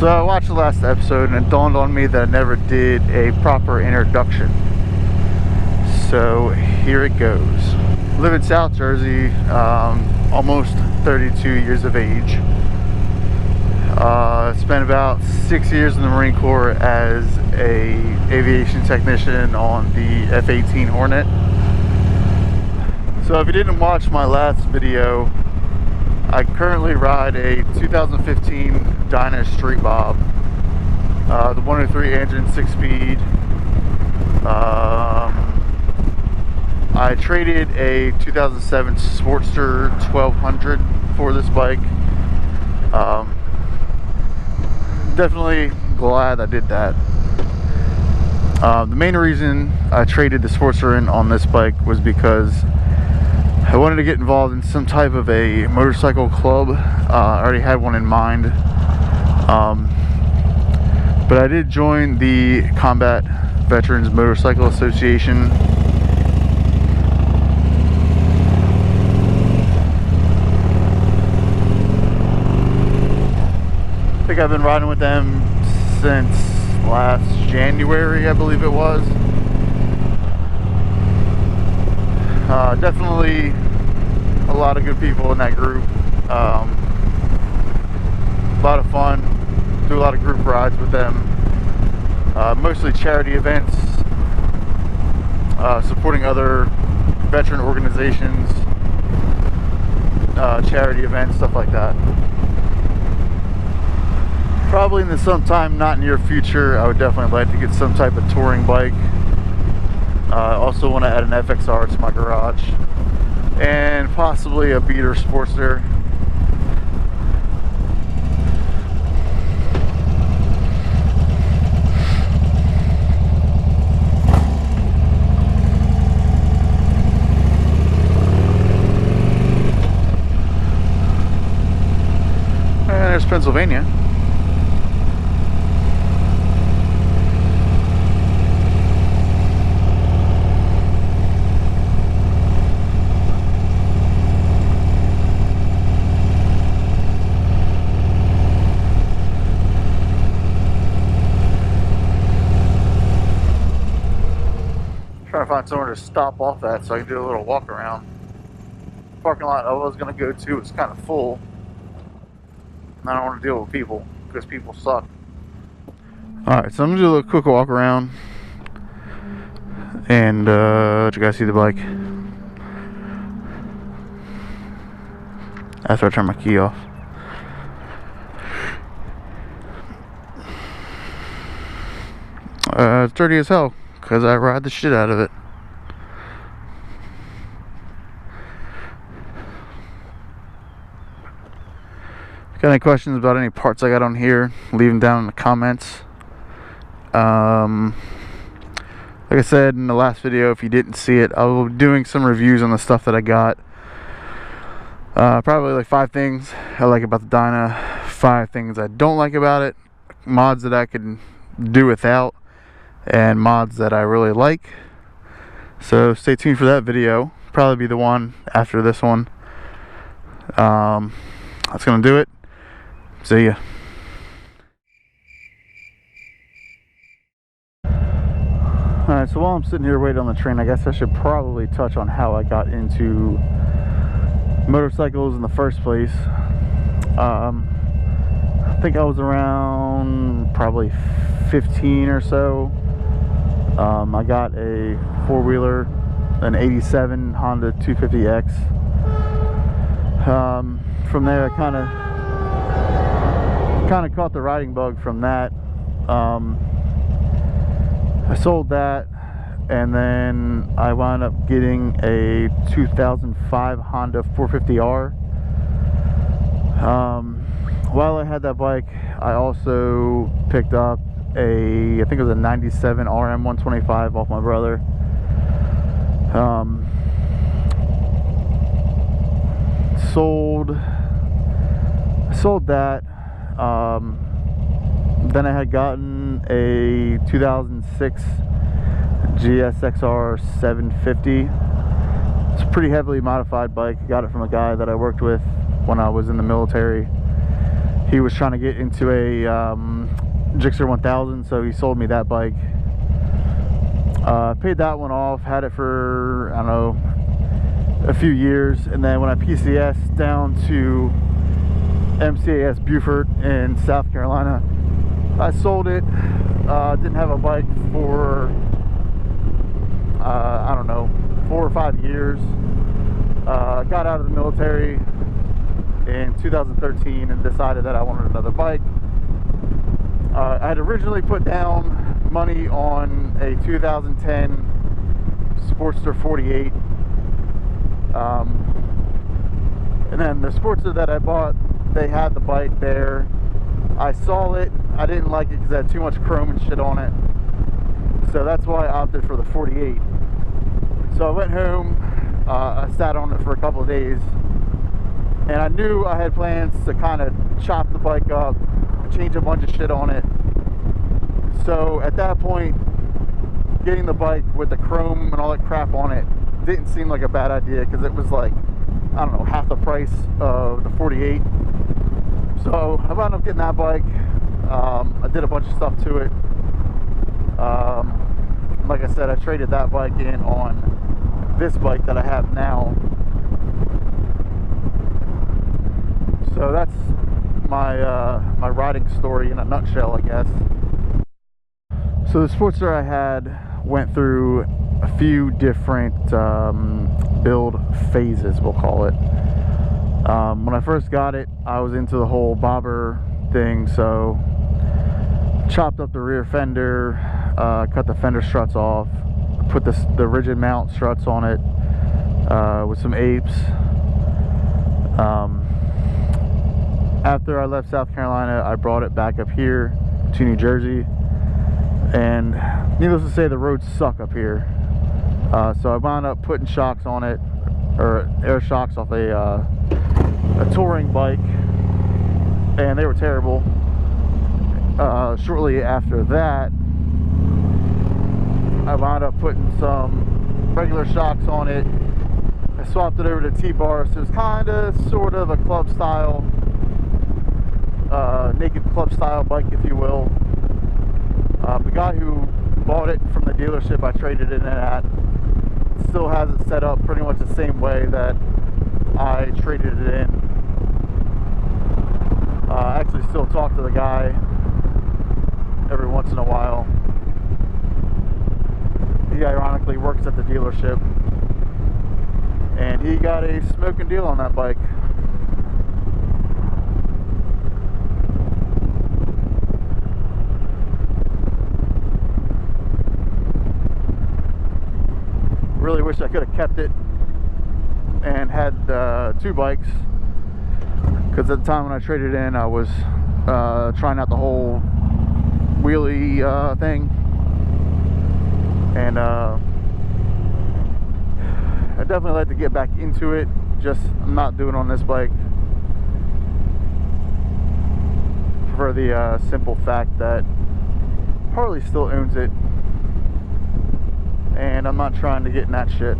So I watched the last episode and it dawned on me that I never did a proper introduction. So here it goes. Live in South Jersey, almost 32 years of age. Spent about 6 years in the Marine Corps as a aviation technician on the F-18 Hornet. So if you didn't watch my last video, I currently ride a 2015 Dyna Street Bob, the 103 engine, 6-speed. I traded a 2007 Sportster 1200 for this bike. Definitely glad I did that. The main reason I traded the Sportster in on this bike was because I wanted to get involved in some type of a motorcycle club. I already had one in mind, but I did join the Combat Veterans Motorcycle Association. I think I've been riding with them since last January, I believe it was. Definitely a lot of good people in that group. A lot of fun. Do a lot of group rides with them. Mostly charity events, supporting other veteran organizations, charity events, stuff like that. Probably in the sometime not near future, I would definitely like to get some type of touring bike. I also want to add an FXR to my garage, and possibly a beater Sportster. And there's Pennsylvania. Trying to find somewhere to stop off at so I can do a little walk around. The parking lot I was going to go to is kind of full, and I don't want to deal with people because people suck. Alright, so I'm going to do a little quick walk around and let you guys see the bike after I turn my key off. It's dirty as hell because I ride the shit out of it. Got any questions about any parts I got on here, leave them down in the comments. Like I said in the last video, if you didn't see it, I will be doing some reviews on the stuff that I got. Probably like 5 things I like about the Dyna, 5 things I don't like about it, mods that I could do without, and mods that I really like. So stay tuned for that video. Probably be the one after this one. That's gonna do it. See ya. Alright, so while I'm sitting here waiting on the train, I guess I should probably touch on how I got into motorcycles in the first place. I think I was around probably 15 or so. I got a 4-wheeler, an 87 Honda 250X. From there I kind of caught the riding bug from that. I sold that, and then I wound up getting a 2005 Honda 450R. While I had that bike, I also picked up I think it was a 97 RM 125 off my brother. Sold that. Then I had gotten a 2006 GSXR 750. It's a pretty heavily modified bike. Got it from a guy that I worked with when I was in the military. He was trying to get into a Gixxer 1000, so he sold me that bike. Paid that one off, had it for, I don't know, a few years, and then when I PCS down to MCAS Beaufort in South Carolina, I sold it. Didn't have a bike for I don't know, 4 or 5 years. Got out of the military in 2013 and decided that I wanted another bike. I had originally put down money on a 2010 Sportster 48, and then the Sportster that I bought, they had the bike there. I saw it, I didn't like it because it had too much chrome and shit on it, so that's why I opted for the 48. So I went home, I sat on it for a couple of days, and I knew I had plans to kind of chop the bike up, change a bunch of shit on it. So at that point, getting the bike with the chrome and all that crap on it didn't seem like a bad idea, because it was like, I don't know, half the price of the 48. So I wound up getting that bike. I did a bunch of stuff to it. Like I said, I traded that bike in on this bike that I have now. So that's my my riding story in a nutshell, I guess. So the Sportster I had went through a few different build phases, we'll call it. When I first got it, I was into the whole bobber thing, so chopped up the rear fender, cut the fender struts off, put the rigid mount struts on it with some apes. After I left South Carolina, I brought it back up here to New Jersey, and needless to say, the roads suck up here. So I wound up putting shocks on it, or air shocks off a touring bike, and they were terrible. Shortly after that, I wound up putting some regular shocks on it. I swapped it over to T-bar, so it was kind of sort of a club style, naked club style bike, if you will. The guy who bought it from the dealership I traded it in at still has it set up pretty much the same way that I traded it in. I actually still talk to the guy every once in a while. He ironically works at the dealership, and he got a smoking deal on that bike. Really wish I could have kept it and had 2 bikes, because at the time when I traded in, I was trying out the whole wheelie thing, and I definitely like to get back into it. Just I'm not doing on this bike for the simple fact that Harley still owns it, and I'm not trying to get in that shit.